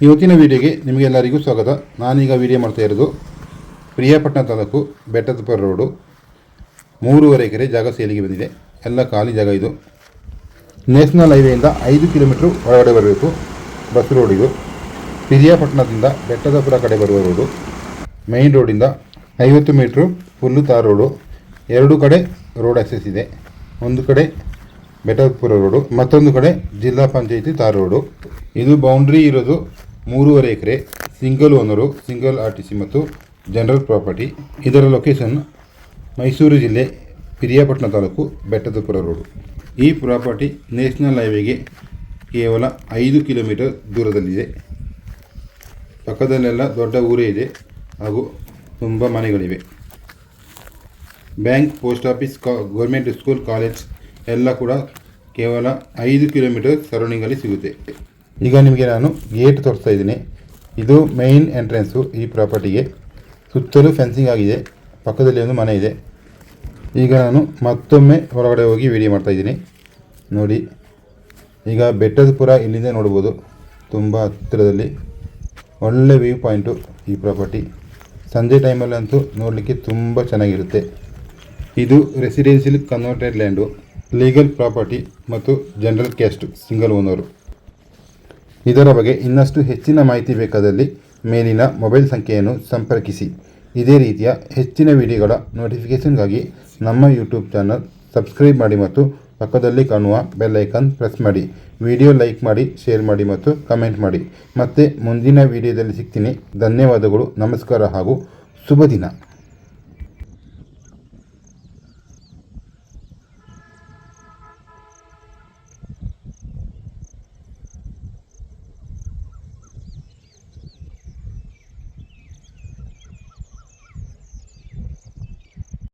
ಇವತ್ತಿನ ವಿಡಿಯೋಗೆ ನಿಮಗೆಲ್ಲರಿಗೂ ಸ್ವಾಗತ. ನಾನೀಗ ವಿಡಿಯೋ ಮಾಡ್ತಾ ಇರೋದು ಪ್ರಿಯಾಪಟ್ಟಣ ತಾಲೂಕು ಬೆಟ್ಟದಪುರ ರೋಡು 3.5 ಎಕರೆ ಜಾಗ ಸೇಲಿಗೆ ಬಂದಿದೆ. ಎಲ್ಲ ಖಾಲಿ ಜಾಗ. ಇದು ನ್ಯಾಷನಲ್ ಹೈವೇಯಿಂದ 5 ಕಿಲೋಮೀಟ್ರ್ ಒಳಗಡೆ ಬರಬೇಕು. ಬಸ್ ರೋಡ್ ಇದು. ಪ್ರಿಯಾಪಟ್ಟಣದಿಂದ ಬೆಟ್ಟದಪುರ ಕಡೆ ಬರುವ ರೋಡು. ಮೈನ್ ರೋಡಿಂದ 50 ಮೀಟ್ರು ಫುಲ್ಲು ತಾರ್ ರೋಡು. 2 ಕಡೆ ರೋಡ್ ಆಕ್ಸೆಸ್ ಇದೆ. ಒಂದು ಕಡೆ ಬೆಟ್ಟದಪುರ ರೋಡು, ಮತ್ತೊಂದು ಕಡೆ ಜಿಲ್ಲಾ ಪಂಚಾಯಿತಿ ತಾರ್ ರೋಡು. ಇದು ಬೌಂಡ್ರಿ ಇರೋದು 3.5 ಎಕರೆ, ಸಿಂಗಲ್ ಓನರು, ಸಿಂಗಲ್ RTC ಮತ್ತು ಜನರಲ್ ಪ್ರಾಪರ್ಟಿ. ಇದರ ಲೊಕೇಶನ್ ಮೈಸೂರು ಜಿಲ್ಲೆ, ಪ್ರಿಯಾಪಟ್ಟಣ ತಾಲೂಕು, ಬೆಟ್ಟದಪುರ ರೋಡು. ಈ ಪ್ರಾಪರ್ಟಿ ನ್ಯಾಷನಲ್ ಹೈವೇಗೆ ಕೇವಲ 5 ಕಿಲೋಮೀಟರ್ ದೂರದಲ್ಲಿದೆ. ಪಕ್ಕದಲ್ಲೆಲ್ಲ ದೊಡ್ಡ ಊರೇ ಇದೆ ಹಾಗೂ ತುಂಬ ಮನೆಗಳಿವೆ. Bank, post office, government school, college ಎಲ್ಲ ಕೂಡ ಕೇವಲ 5 ಕಿಲೋಮೀಟರ್ ಸರೌಂಡಿಂಗಲ್ಲಿ ಸಿಗುತ್ತೆ. ಈಗ ನಿಮಗೆ ನಾನು ಗೇಟ್ ತೋರಿಸ್ತಾ ಇದ್ದೀನಿ. ಇದು ಮೇನ್ ಎಂಟ್ರೆನ್ಸು ಈ ಪ್ರಾಪರ್ಟಿಗೆ. ಸುತ್ತಲೂ ಫೆನ್ಸಿಂಗ್ ಆಗಿದೆ. ಪಕ್ಕದಲ್ಲಿ ಒಂದು ಮನೆ ಇದೆ. ಈಗ ನಾನು ಮತ್ತೊಮ್ಮೆ ಹೊರಗಡೆ ಹೋಗಿ ವಿಡಿಯೋ ಮಾಡ್ತಾಯಿದ್ದೀನಿ ನೋಡಿ. ಈಗ ಬೆಟ್ಟದಪುರ ಇಲ್ಲಿಂದ ನೋಡ್ಬೋದು. ತುಂಬ ಹತ್ತಿರದಲ್ಲಿ ಒಳ್ಳೆ ವ್ಯೂ ಪಾಯಿಂಟು ಈ ಪ್ರಾಪರ್ಟಿ. ಸಂಜೆ ಟೈಮಲ್ಲಂತೂ ನೋಡಲಿಕ್ಕೆ ತುಂಬ ಚೆನ್ನಾಗಿರುತ್ತೆ. ಇದು residential converted land, legal property ಮತ್ತು ಜನರಲ್ ಕ್ಯಾಸ್ಟ್, ಸಿಂಗಲ್ ಓನರು. ಇದರ ಬಗ್ಗೆ ಇನ್ನಷ್ಟು ಹೆಚ್ಚಿನ ಮಾಹಿತಿ ಬೇಕಾದಲ್ಲಿ ಮೇಲಿನ ಮೊಬೈಲ್ ಸಂಖ್ಯೆಯನ್ನು ಸಂಪರ್ಕಿಸಿ. ಇದೇ ರೀತಿಯ ಹೆಚ್ಚಿನ ವಿಡಿಯೋಗಳ ನೋಟಿಫಿಕೇಷನ್ಗಾಗಿ ನಮ್ಮ ಯೂಟ್ಯೂಬ್ ಚಾನಲ್ ಸಬ್ಸ್ಕ್ರೈಬ್ ಮಾಡಿ ಮತ್ತು ಪಕ್ಕದಲ್ಲಿ ಕಾಣುವ ಬೆಲ್ ಐಕಾನ್ ಪ್ರೆಸ್ ಮಾಡಿ. ವಿಡಿಯೋ ಲೈಕ್ ಮಾಡಿ, ಶೇರ್ ಮಾಡಿ ಮತ್ತು ಕಮೆಂಟ್ ಮಾಡಿ. ಮತ್ತೆ ಮುಂದಿನ ವಿಡಿಯೋದಲ್ಲಿ ಸಿಗ್ತೀನಿ. ಧನ್ಯವಾದಗಳು, ನಮಸ್ಕಾರ ಹಾಗೂ ಶುಭ ದಿನ.